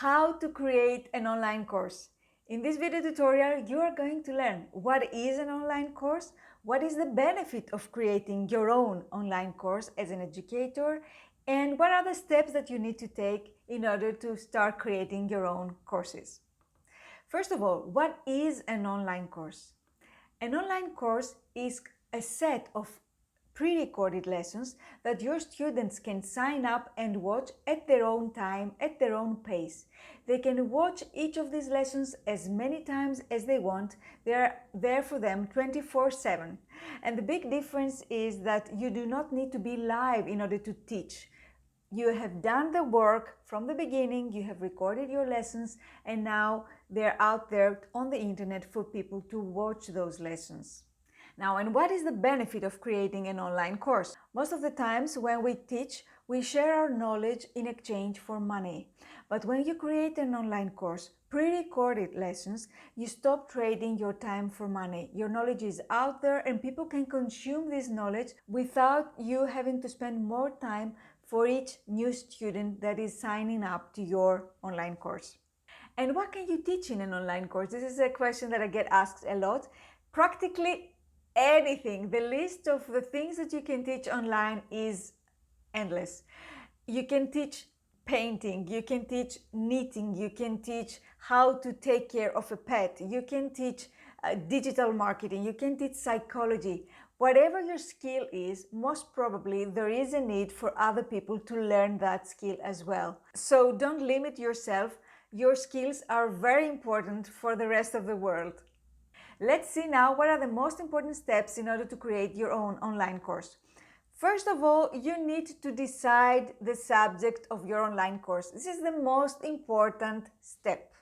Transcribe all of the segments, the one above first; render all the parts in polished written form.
how to create an online course. In this video tutorial, you are going to learn what is an online course, what is the benefit of creating your own online course as an educator, and what are the steps that you need to take in order to start creating your own courses. First of all, what is an online course? An online course is a set of pre-recorded lessons that your students can sign up and watch at their own time, at their own pace. They can watch each of these lessons as many times as they want. They are there for them 24/7. And the big difference is that you do not need to be live in order to teach. You have done the work from the beginning, you have recorded your lessons, and now they're out there on the internet for people to watch those lessons. Now, and what is the benefit of creating an online course? Most of the times when we teach, we share our knowledge in exchange for money. But when you create an online course, pre-recorded lessons, you stop trading your time for money. Your knowledge is out there and people can consume this knowledge without you having to spend more time for each new student that is signing up to your online course. And what can you teach in an online course? This is a question that I get asked a lot. Practically anything. The list of the things that you can teach online is endless. You can teach painting, you can teach knitting, you can teach how to take care of a pet, you can teach digital marketing, you can teach psychology. Whatever your skill is, most probably there is a need for other people to learn that skill as well. So don't limit yourself. Your skills are very important for the rest of the world. Let's see now what are the most important steps in order to create your own online course. First of all, you need to decide the subject of your online course. This is the most important step.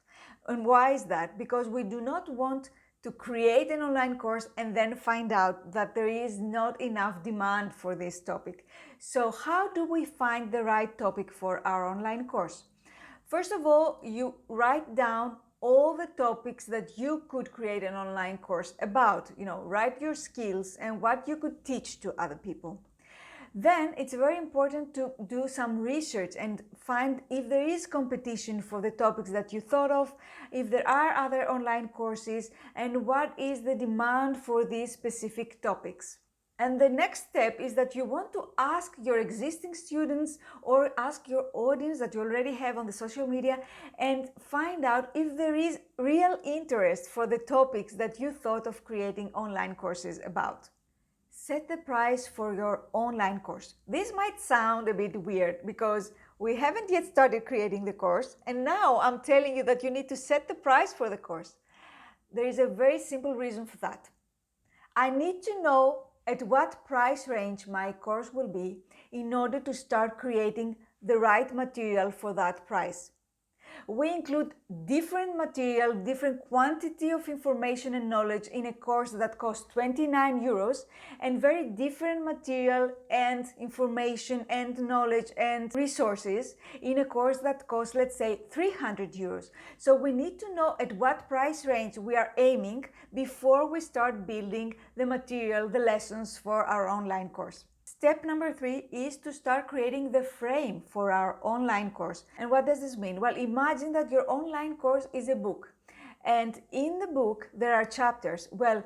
And why is that? Because we do not want to create an online course and then find out that there is not enough demand for this topic. So how do we find the right topic for our online course? First of all, you write down all the topics that you could create an online course about. Write your skills and what you could teach to other people. Then it's very important to do some research and find if there is competition for the topics that you thought of, if there are other online courses, and what is the demand for these specific topics. And the next step is that you want to ask your existing students or ask your audience that you already have on the social media and find out if there is real interest for the topics that you thought of creating online courses about. Set the price for your online course. This might sound a bit weird because we haven't yet started creating the course, and now I'm telling you that you need to set the price for the course. There is a very simple reason for that. I need to know at what price range my course will be in order to start creating the right material for that price. We include different material, different quantity of information and knowledge in a course that costs 29 euros and very different material and information and knowledge and resources in a course that costs, let's say, 300 euros. So we need to know at what price range we are aiming before we start building the material, the lessons for our online course. Step number 3 is to start creating the frame for our online course. And what does this mean? Well, imagine that your online course is a book. And in the book, there are chapters. Well,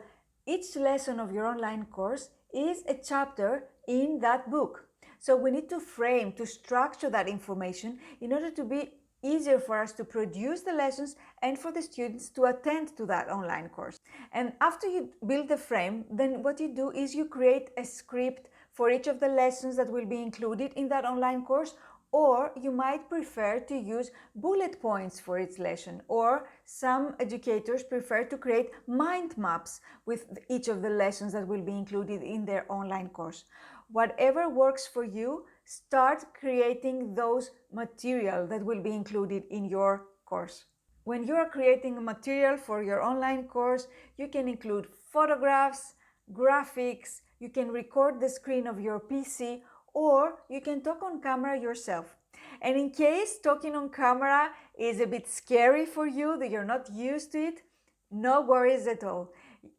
each lesson of your online course is a chapter in that book. So we need to frame, to structure that information in order to be easier for us to produce the lessons and for the students to attend to that online course. And after you build the frame, then what you do is you create a script for each of the lessons that will be included in that online course, or you might prefer to use bullet points for each lesson, or some educators prefer to create mind maps with each of the lessons that will be included in their online course. Whatever works for you, start creating those material that will be included in your course. When you are creating a material for your online course, you can include photographs, graphics, you can record the screen of your PC, or you can talk on camera yourself. And in case talking on camera is a bit scary for you, that you're not used to it, no worries at all.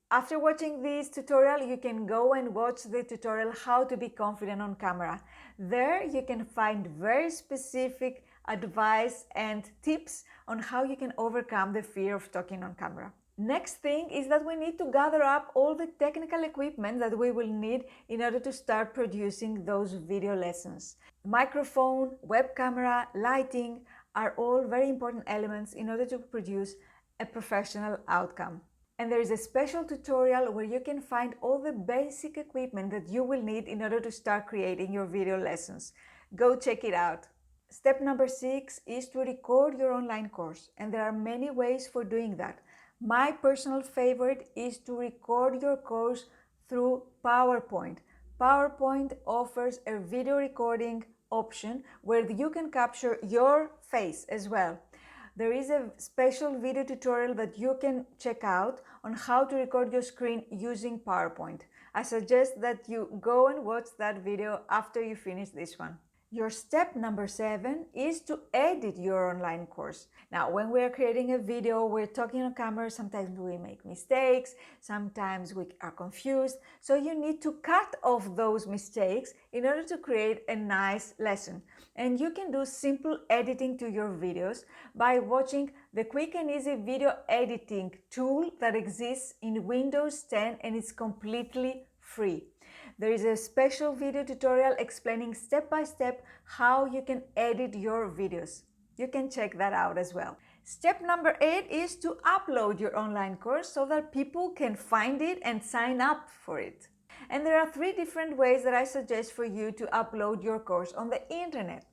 After watching this tutorial, you can go and watch the tutorial how to be confident on camera. There you can find very specific advice and tips on how you can overcome the fear of talking on camera. Next thing is that we need to gather up all the technical equipment that we will need in order to start producing those video lessons. Microphone, web camera, lighting are all very important elements in order to produce a professional outcome. And there is a special tutorial where you can find all the basic equipment that you will need in order to start creating your video lessons. Go check it out. Step number 6 is to record your online course, and there are many ways for doing that. My personal favorite is to record your course through PowerPoint. PowerPoint offers a video recording option where you can capture your face as well. There is a special video tutorial that you can check out on how to record your screen using PowerPoint. I suggest that you go and watch that video after you finish this one. Your step number 7 is to edit your online course. Now, when we're creating a video, we're talking on camera, sometimes we make mistakes, sometimes we are confused. So you need to cut off those mistakes in order to create a nice lesson. And you can do simple editing to your videos by watching the quick and easy video editing tool that exists in Windows 10, and it's completely free. There is a special video tutorial explaining step by step how you can edit your videos. You can check that out as well. Step number 8 is to upload your online course so that people can find it and sign up for it. And there are 3 different ways that I suggest for you to upload your course on the internet.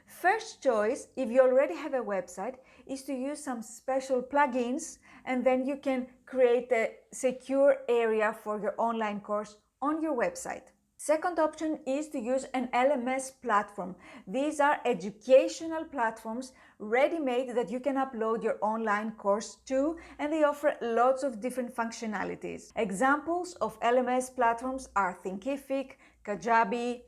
First choice, if you already have a website, is to use some special plugins, and then you can create a secure area for your online course on your website. Second option is to use an LMS platform. These are educational platforms ready-made that you can upload your online course to, and they offer lots of different functionalities. Examples of LMS platforms are Thinkific, Kajabi,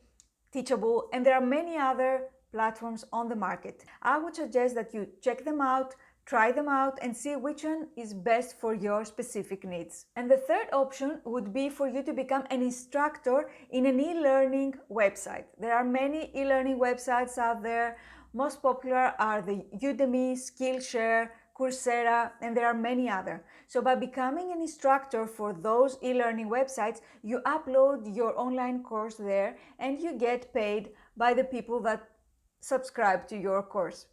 Teachable, and there are many other platforms on the market. I would suggest that you check them out, try them out, and see which one is best for your specific needs. And the third option would be for you to become an instructor in an e-learning website. There are many e-learning websites out there. Most popular are the Udemy, Skillshare, Coursera, and there are many others. So by becoming an instructor for those e-learning websites, you upload your online course there and you get paid by the people that subscribe to your course.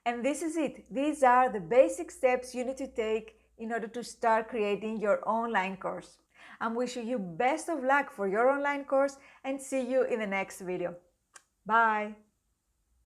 And this is it. These are the basic steps you need to take in order to start creating your online course. I'm wishing you best of luck for your online course and see you in the next video. Bye!